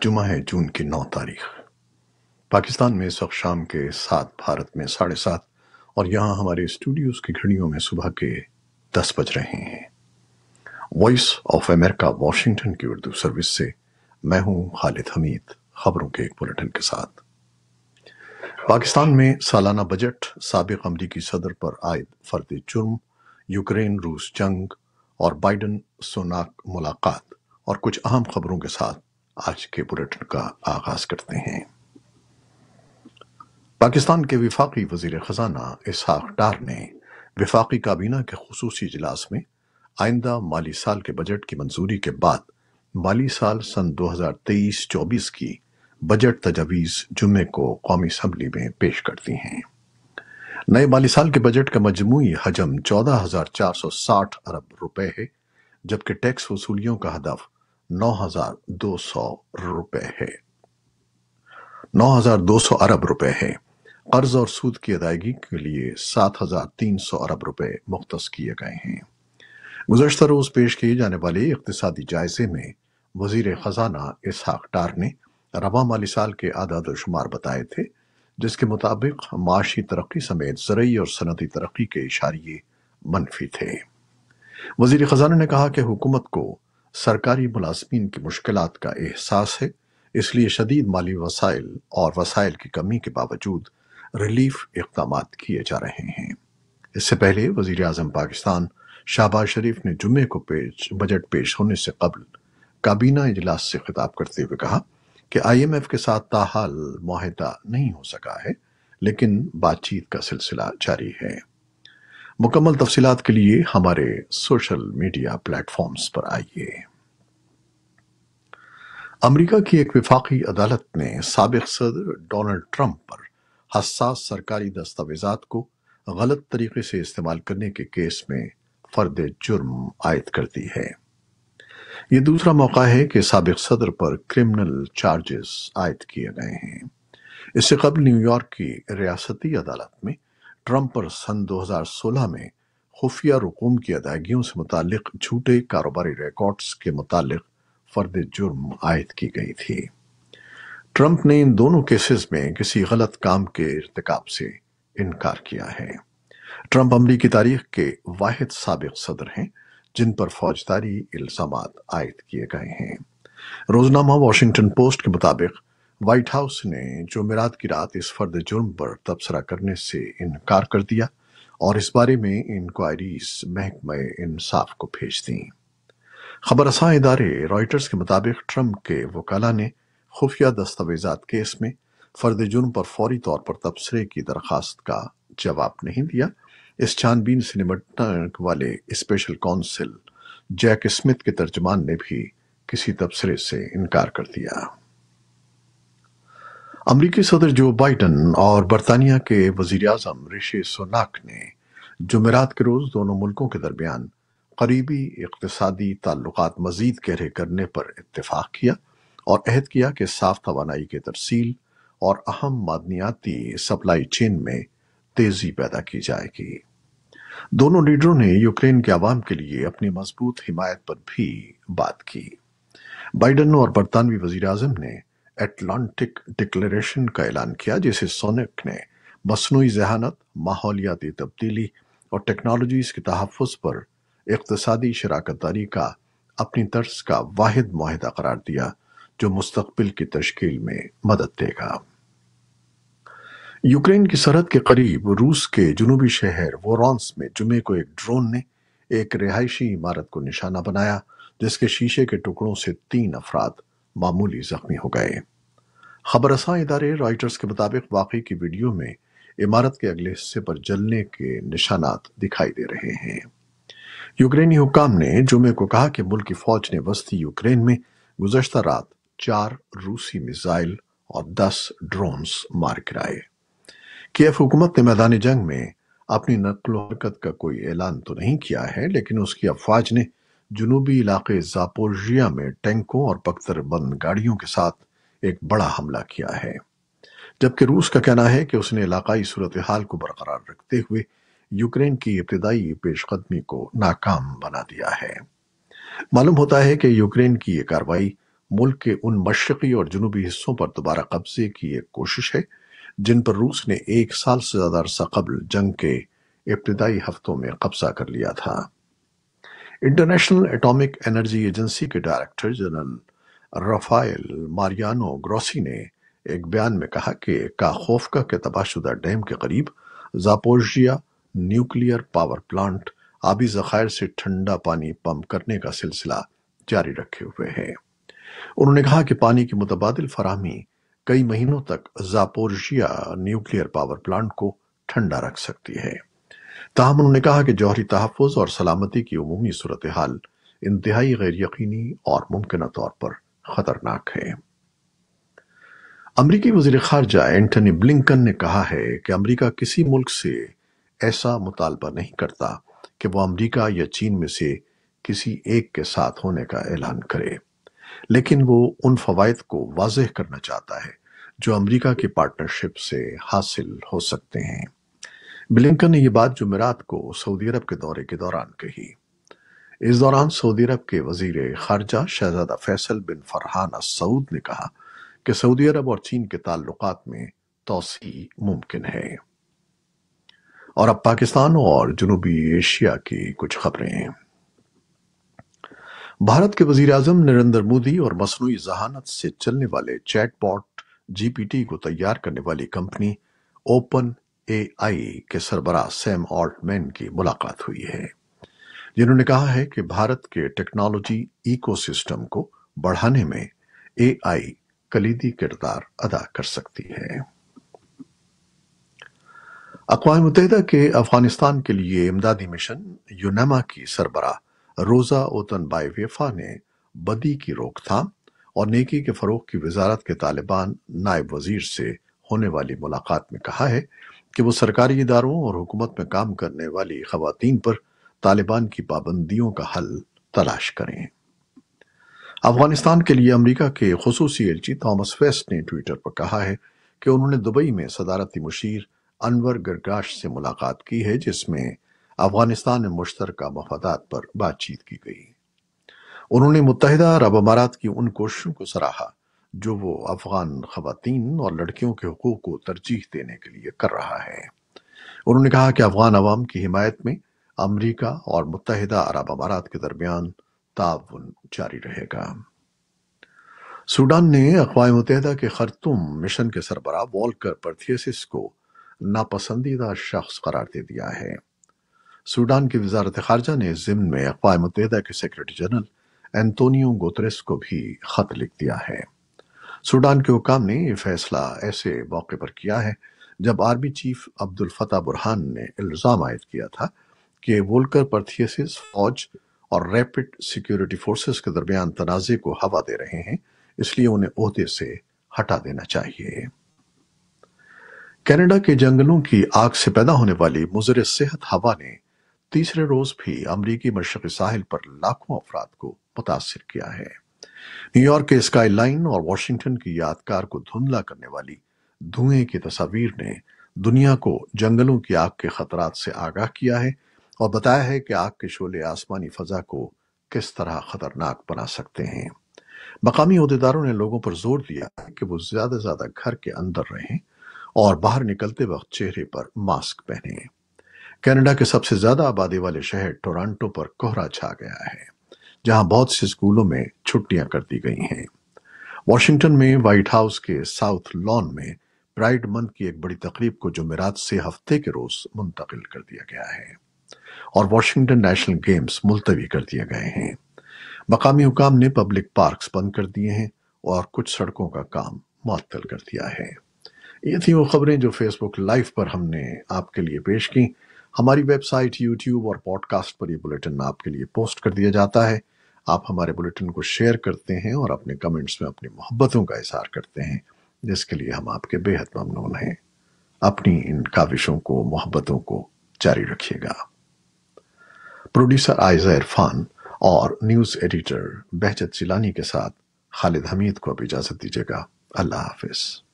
जुमा है जून की 9 तारीख। पाकिस्तान में इस वक्त शाम के 7, भारत में 7:30 और यहाँ हमारे स्टूडियोज की घड़ियों में सुबह के 10 बज रहे हैं। वॉइस ऑफ अमेरिका वॉशिंगटन की उर्दू सर्विस से मैं हूँ खालिद हमीद, खबरों के एक बुलेटिन के साथ। पाकिस्तान में सालाना बजट, साबिक अमरीकी सदर पर आयद फर्द जुर्म, यूक्रेन रूस जंग और बाइडन सुनाक मुलाकात और कुछ अहम खबरों के साथ आज के बुलेटिन का आगाज करते हैं। पाकिस्तान के वफाकी वजीर खजाना इसहाक डार ने वफाकी काबीना के खुसूसी इजलास में आइंदा माली साल के बजट की मंजूरी के बाद माली साल सन 2023-24 की बजट तजावीज़ जुम्मे को कौमी असम्बली में पेश कर दी हैं। नए माली साल के बजट का मजमूई हजम 14,460 अरब रुपए है, जबकि टैक्स वसूलियों का हदफ 9,200 अरब रुपए है। कर्ज और सूद की अदायगी के लिए 7,300 अरब रुपए मुख्तस किए गए हैं। गुज़श्ता रोज पेश किए जाने वाले इक़्तिसादी जायजे में वजीर खजाना इसहाक डार ने रवा माली साल के आदाद शुमार बताए थे, जिसके मुताबिक माशी तरक्की समेत ज़रई और सनती तरक्की के इशारिये मनफी थे। वजीर खजाना ने कहा कि हुकूमत को सरकारी मुलाजमीन की मुश्किलात का एहसास है, इसलिए शदीद माली वसाइल और वसाइल की कमी के बावजूद रिलीफ इक़दामात किए जा रहे हैं। इससे पहले वजीर आज़म पाकिस्तान शहबाज शरीफ ने जुम्मे को बजट पेश होने से कबल काबीना इजलास से खिताब करते हुए कहा कि IMF के साथ ताहाल मुआहिदा नहीं हो सका है, लेकिन बातचीत का सिलसिला जारी है। मुकम्मल तफसीलात के लिए हमारे सोशल मीडिया प्लेटफॉर्म्स पर आइए। अमेरिका की एक वफाकी अदालत ने साबिक सदर डोनाल्ड ट्रंप पर हसास सरकारी दस्तावेजात को गलत तरीके से इस्तेमाल करने के केस में फर्द जुर्म आयद कर दी है। ये दूसरा मौका है कि साबिक सदर पर क्रिमिनल चार्जेस आयद किए गए हैं। इससे कबल न्यूयॉर्क की रियासती अदालत में ट्रंप पर सन 2016 में खुफिया रकूम की अदायगियों से मुतालिक झूठे कारोबारी रिकॉर्ड्स के मुतालिक फर्द जुर्म आयद की गई थी। ट्रंप ने इन दोनों केसेस में किसी गलत काम के इर्तिकाब से इनकार किया है। ट्रंप अमरीकी तारीख के वाहिद साबिक सदर हैं जिन पर फौजदारी इल्जामात आयद किए गए हैं। रोजनामा वॉशिंगटन पोस्ट के मुताबिक व्हाइट हाउस ने जुमेरात की रात इस फर्द जुर्म पर तबसरा करने से इनकार कर दिया और इस बारे में इंक्वायरीज महकमा इंसाफ को भेज दी। खबरसां इदारे रॉयटर्स के मुताबिक ट्रंप के वकाला ने खुफिया दस्तावेजात केस में फर्द जुर्म पर फौरी तौर पर तबसरे की दरखास्त का जवाब नहीं दिया। इस छानबीन से निपटने वाले स्पेशल काउंसिल जैक स्मिथ के तर्जमान ने भी किसी तबसरे से इनकार कर दिया। अमरीकी सदर जो बाइडन और बरतानिया के वजीर आज़म ऋषि सुनाक ने जुमेरात के रोज दोनों मुल्कों के दरमियान करीबी इक़्तिसादी ताल्लुकात मजीद गहरे करने पर इत्तेफाक किया और अहद किया कि साफ तवानाई की तरसील और अहम मादनियाती सप्लाई चेन में तेजी पैदा की जाएगी। दोनों लीडरों ने यूक्रेन के अवाम के लिए अपनी मजबूत हिमायत पर भी बात की। बाइडन और बरतानवी वजीर आज़म ने एटलांटिक डिक्लेरेशन का ऐलान किया, जिसे सुनाक ने मसनूई ज़हानत, माहौलियाती तब्दीली और टेक्नोलॉजीज के तहफ़्फ़ुज़ पर इक़्तिसादी शराकतदारी का अपनी तर्ज का वाहिद मुआहिदा करार दिया जो मुस्तक़बिल की तश्कील में मदद देगा। यूक्रेन की सरहद के करीब रूस के जुनूबी शहर वोरोंस में जुमे को एक ड्रोन ने एक रिहायशी इमारत को निशाना बनाया, जिसके शीशे के टुकड़ों से 3 अफराद मामूली जख्मी हो गए। खबरसां इदारे रॉयटर्स के मुताबिक वाक़ई की वीडियो में इमारत के अगले हिस्से पर जलने के निशानात दिखाई दे रहे हैं। यूक्रेनी हुक्काम ने जुमे को कहा कि मुल्क की फौज ने वस्ती यूक्रेन में गुज़श्ता रात 4 रूसी मिसाइल और 10 ड्रोन्स मार गिराए। कीव हुकूमत ने मैदान जंग में अपनी नक्लो हरकत का कोई ऐलान तो नहीं किया है, लेकिन उसकी अफवाज ने जुनूबी इलाके ज़ापोरिजिया में टैंकों और बख्तरबंद गाड़ियों के साथ एक बड़ा हमला किया है, जबकि रूस का कहना है कि उसने इलाकाई सूरत हाल को बरकरार रखते हुए यूक्रेन की इब्तिदाई पेशकदमी को नाकाम बना दिया है। मालूम होता है कि यूक्रेन की ये कार्रवाई ملک کے ان مشرقی اور جنوبی حصوں پر دوبارہ قبضے کی ایک کوشش ہے جن پر روس نے 1 سال سے زیادہ عرصہ قبل جنگ کے ابتدائی ہفتوں میں قبضہ کر لیا تھا۔ انٹرنیشنل ایٹامک انرجی ایجنسی کے ڈائریکٹر جنرل رافائل ماریانو گروسی نے ایک بیان میں کہا کہ کاخوفکا کے تباہ شدہ ڈیم کے قریب زاپورژیا نیوکلیئر پاور پلانٹ آبی ذخائر سے ٹھنڈا پانی پمپ کرنے کا سلسلہ جاری رکھے ہوئے ہے۔ انہوں نے کہا کہ پانی کی متبادل فراہمی کئی مہینوں تک زاپورژیا نیوکلیئر پاور پلانٹ کو ٹھنڈا رکھ سکتی ہے۔ تاہم انہوں نے کہا کہ جوہری تحفظ اور سلامتی کی عمومی صورتحال انتہائی غیر یقینی اور ممکنہ طور پر خطرناک ہے۔ امریکی وزیر خارجہ اینٹنی بلنکن نے کہا ہے کہ امریکہ کسی ملک سے ایسا مطالبہ نہیں کرتا کہ وہ امریکہ یا چین میں سے کسی ایک کے ساتھ ہونے کا اعلان کرے، لیکن وہ ان فوائد کو واضح کرنا چاہتا ہے جو امریکہ کی پارٹنرشپ سے حاصل ہو سکتے ہیں۔ بلنکن نے یہ بات جمعرات کو سعودی عرب کے دورے کے دوران کہی۔ اس دوران سعودی عرب کے وزیر خارجہ شہزادہ فیصل بن فرحان السعود نے کہا کہ سعودی عرب اور چین کے تعلقات میں توسیع ممکن ہے۔ اور اب پاکستان اور جنوبی ایشیا کی کچھ خبریں۔ بھارت کے وزیر اعظم نریندر مودی اور مصنوعی ذہانت سے چلنے والے چیٹ باٹ GPT کو تیار کرنے والی کمپنی اوپن AI کے سربراہ سیم آلٹمین کی ملاقات ہوئی ہے، جنہوں نے کہا ہے کہ بھارت کے ٹیکنالوجی ایکو سسٹم کو بڑھانے میں AI کلیدی کردار ادا کر سکتی ہے۔ اقوام متحدہ کے افغانستان کے لیے امدادی مشن یونیما کی سربراہ روزا اوتن بائیویفا نے بدی کی روک تھام اور نیکی کے فروغ کی وزارت کے طالبان نائب وزیر سے ہونے والی ملاقات میں کہا ہے کہ وہ سرکاری اداروں اور حکومت میں کام کرنے والی خواتین پر طالبان کی پابندیوں کا حل تلاش کریں۔ افغانستان کے لیے امریکہ کے خصوصی ایلچی تھامس ویسٹ نے ٹویٹر پر کہا ہے کہ انہوں نے دبئی میں صدارتی مشیر انور گرگاش سے ملاقات کی ہے، جس میں افغانستان میں مشترکہ مفادات پر بات چیت کی گئی۔ انہوں نے متحدہ عرب امارات کی ان کوششوں کو سراہا جو وہ افغان خواتین اور لڑکیوں کے حقوق کو ترجیح دینے کے لیے کر رہا ہے۔ انہوں نے کہا کہ افغان عوام کی حمایت میں امریکہ اور متحدہ عرب امارات کے درمیان تعاون جاری رہے گا۔ سوڈان نے اقوام متحدہ کے خرطوم مشن کے سربراہ والکر پرتھیسس کو ناپسندیدہ شخص قرار دے دیا ہے۔ سوڈان کی وزارت خارجہ نے اس ضمن میں اقوام متحدہ کے سیکرٹری جنرل اینٹونیو گوتریس کو بھی خط لکھ دیا ہے۔ سوڈان کے حکام نے یہ فیصلہ ایسے موقع پر کیا ہے جب آرمی چیف عبد الفتاح برہان نے الزام عائد کیا تھا کہ وولکر پرتھیسس فوج اور ریپڈ سیکیورٹی فورسز کے درمیان تنازع کو ہوا دے رہے ہیں، اس لیے انہیں عہدے سے ہٹا دینا چاہیے۔ کینیڈا کے جنگلوں کی آگ سے پیدا ہونے والی مضر صحت ہوا نے تیسرے روز بھی امریکی مشرقی ساحل پر لاکھوں افراد کو متاثر کیا ہے۔ نیو یارک کے اسکائی لائن اور واشنگٹن کی یادگار کو دھندلا کرنے والی دھوئیں کی تصاویر نے دنیا کو جنگلوں کی آگ کے خطرات سے آگاہ کیا ہے اور بتایا ہے کہ آگ کے شعلے آسمانی فضا کو کس طرح خطرناک بنا سکتے ہیں۔ مقامی عہدیداروں نے لوگوں پر زور دیا ہے کہ وہ زیادہ سے زیادہ گھر کے اندر رہیں اور باہر نکلتے وقت چہرے پر ماسک پہنیں۔ کینیڈا کے سب سے زیادہ آبادی والے شہر ٹورانٹو پر کوہرا چھا گیا ہے، جہاں بہت سے اسکولوں میں چھٹیاں کر دی گئی ہیں۔ واشنگٹن میں وائٹ ہاؤس کے ساؤتھ لان میں پرائڈ منتھ کی ایک بڑی تقریب کو جمعرات سے ہفتے کے روز منتقل کر دیا گیا ہے اور واشنگٹن نیشنل گیمز ملتوی کر دیے گئے ہیں۔ مقامی حکام نے پبلک پارکس بند کر دیے ہیں اور کچھ سڑکوں کا کام معطل کر دیا ہے۔ یہ تھیں وہ خبریں جو فیس بک لائیو پر ہم نے آپ کے لیے پیش کی۔ ہماری ویب سائٹ، یوٹیوب اور پوڈ کاسٹ پر یہ بلیٹن آپ کے لیے پوسٹ کر دیا جاتا ہے۔ آپ ہمارے بلیٹن کو شیئر کرتے ہیں اور اپنے کمنٹس میں اپنی محبتوں کا اظہار کرتے ہیں، جس کے لیے ہم آپ کے بے حد ممنون ہیں۔ اپنی ان کاوشوں کو، محبتوں کو جاری رکھیے گا۔ پروڈیوسر عائزہ عرفان اور نیوز ایڈیٹر بہجت جیلانی کے ساتھ خالد حمید کو اب اجازت دیجیے گا۔ اللہ حافظ۔